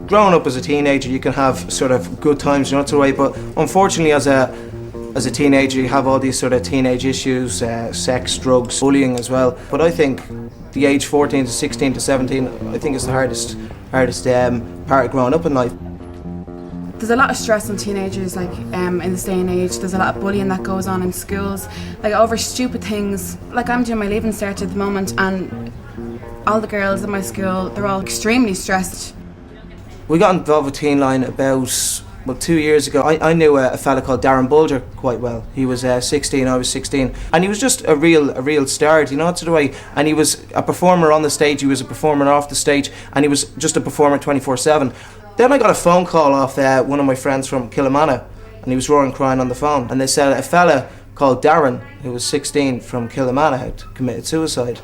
Growing up as a teenager, you can have sort of good times, you know, to the way, but unfortunately as a teenager you have all these sort of teenage issues, sex, drugs, bullying as well. But I think the age 14 to 16 to 17, I think is the hardest part of growing up in life. There's a lot of stress on teenagers, like in this day and age. There's a lot of bullying that goes on in schools, like over stupid things. Like I'm doing my leaving cert at the moment, and all the girls in my school, they're all extremely stressed. We got involved with Teenline about 2 years ago. I knew a fella called Darren Bulger quite well. He was 16, I was 16, and he was just a real star, you know, to the way. And he was a performer on the stage, he was a performer off the stage, and he was just a performer 24/7. Then I got a phone call off one of my friends from Killamana, and he was roaring crying on the phone, and they said a fella called Darren, who was 16 from Killamana, had committed suicide.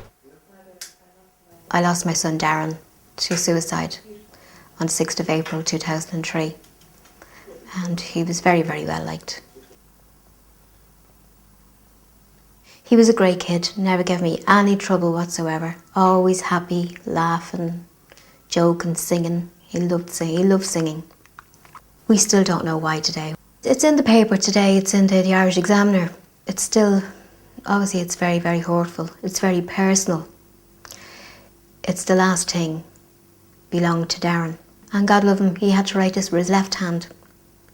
I lost my son Darren to suicide on 6th of April 2003, and he was very, very well liked. He was a great kid, never gave me any trouble whatsoever, always happy, laughing, joking, singing. He loved singing. We still don't know why today. It's in the paper today, it's in the Irish Examiner. It's still, obviously it's very, very hurtful, it's very personal. It's the last thing belonged to Darren. And God love him, he had to write this with his left hand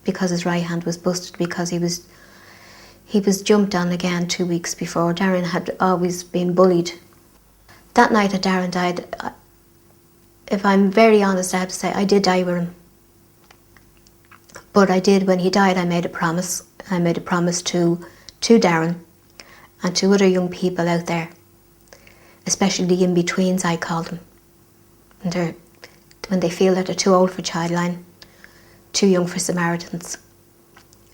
because his right hand was busted, because he was jumped on again 2 weeks before. Darren had always been bullied. That night that Darren died, if I'm very honest, I have to say I did die with him. But I did, when he died, I made a promise. I made a promise to Darren and to other young people out there, especially the in-betweens, I call them. And when they feel that they're too old for Childline, too young for Samaritans,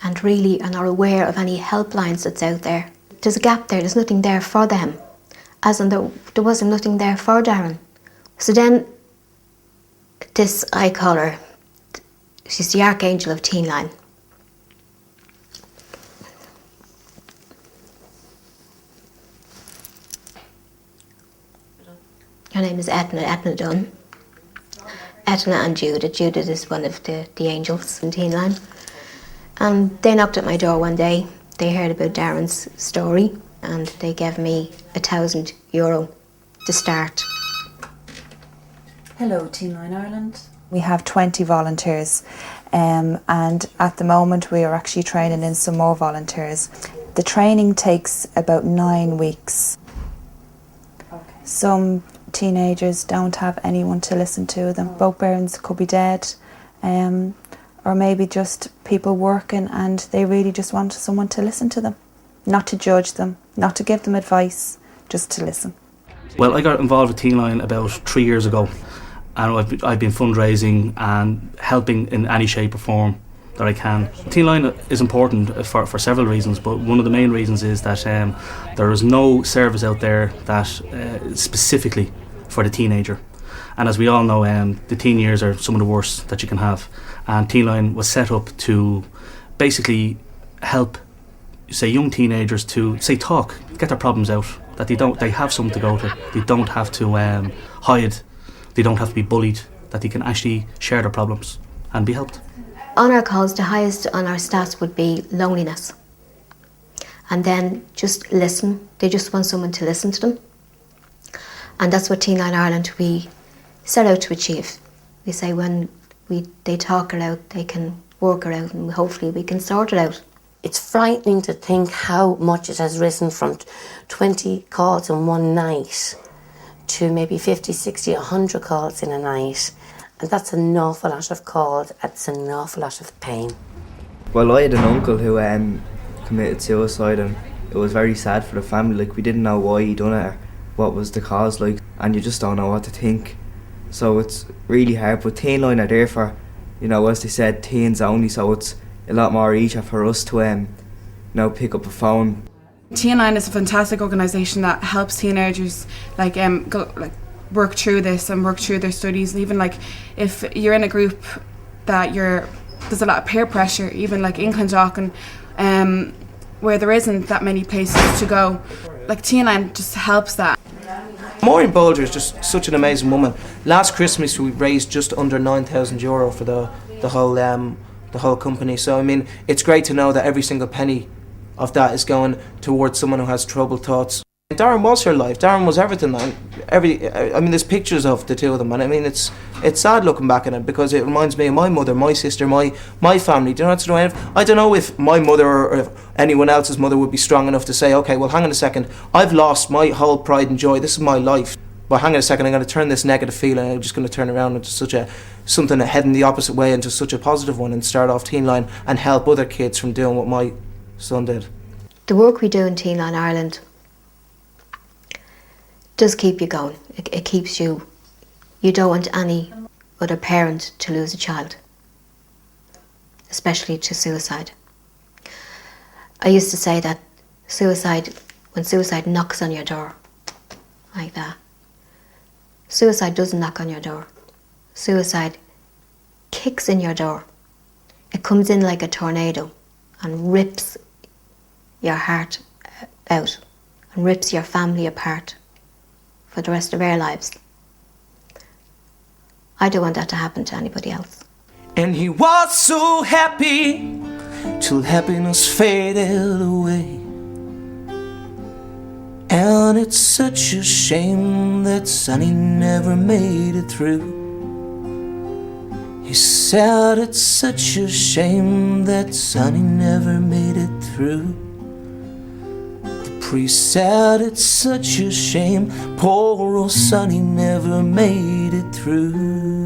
and really are not aware of any helplines that's out there. There's a gap there, there's nothing there for them, as in there wasn't nothing there for Darren. So then, this, I call her, she's the Archangel of Teenline. Her name is Edna Dunn. Edna and Judith. Judith is one of the angels in Teenline. And they knocked at my door one day. They heard about Darren's story and they gave me €1,000 to start. Hello, Teenline Ireland. We have 20 volunteers, and at the moment we are actually training in some more volunteers. The training takes about 9 weeks. Okay. Some teenagers don't have anyone to listen to them. Both parents could be dead, or maybe just people working and they really just want someone to listen to them, not to judge them, not to give them advice, just to listen. Well, I got involved with Teenline about 3 years ago, and I've been fundraising and helping in any shape or form that I can. Teenline is important for several reasons, but one of the main reasons is that there is no service out there that specifically for the teenager. And as we all know, the teen years are some of the worst that you can have. And Teenline was set up to basically help, say, young teenagers to, say, talk, get their problems out, that they have something to go to. They don't have to hide. They don't have to be bullied, that they can actually share their problems and be helped. On our calls, the highest on our stats would be loneliness. And then just listen. They just want someone to listen to them. And that's what Teenline Ireland, we set out to achieve. We say when they talk it out, they can work it out, and hopefully we can sort it out. It's frightening to think how much it has risen from 20 calls in one night to maybe 50, 60, 100 calls in a night. And that's an awful lot of calls, that's an awful lot of pain. Well, I had an uncle who committed suicide, and it was very sad for the family. Like, we didn't know why he done it or what was the cause, like, and you just don't know what to think. So it's really hard, but Teenline are there for, you know, as they said, teens only, so it's a lot more easier for us to pick up a phone. Teenline is a fantastic organisation that helps teenagers work through this and work through their studies. And even like if you're in a group that there's a lot of peer pressure, even like in Clondalkin, where there isn't that many places to go. Like Teenline just helps that. Maureen Bolger is just such an amazing woman. Last Christmas we raised just under €9,000 for the whole company. So I mean, it's great to know that every single penny of that is going towards someone who has troubled thoughts. Darren was her life. Darren was everything. I mean, there's pictures of the two of them, and I mean, it's sad looking back at it because it reminds me of my mother, my sister, my family. Do you know what I mean? I don't know if my mother or if anyone else's mother would be strong enough to say, okay, well, hang on a second, I've lost my whole pride and joy. This is my life. But hang on a second, I'm going to turn this negative feeling. I'm just going to turn around into something heading the opposite way into such a positive one and start off Teenline and help other kids from doing what my son did. The work we do in Teenline Ireland does keep you going. It keeps you. You don't want any other parent to lose a child, especially to suicide. I used to say that when suicide knocks on your door, like that, suicide doesn't knock on your door. Suicide kicks in your door. It comes in like a tornado and rips your heart out and rips your family apart for the rest of our lives. I don't want that to happen to anybody else. And he was so happy till happiness faded away. And it's such a shame that Sonny never made it through. He said it's such a shame that Sonny never made it through. The priest said it's such a shame poor old Sonny never made it through.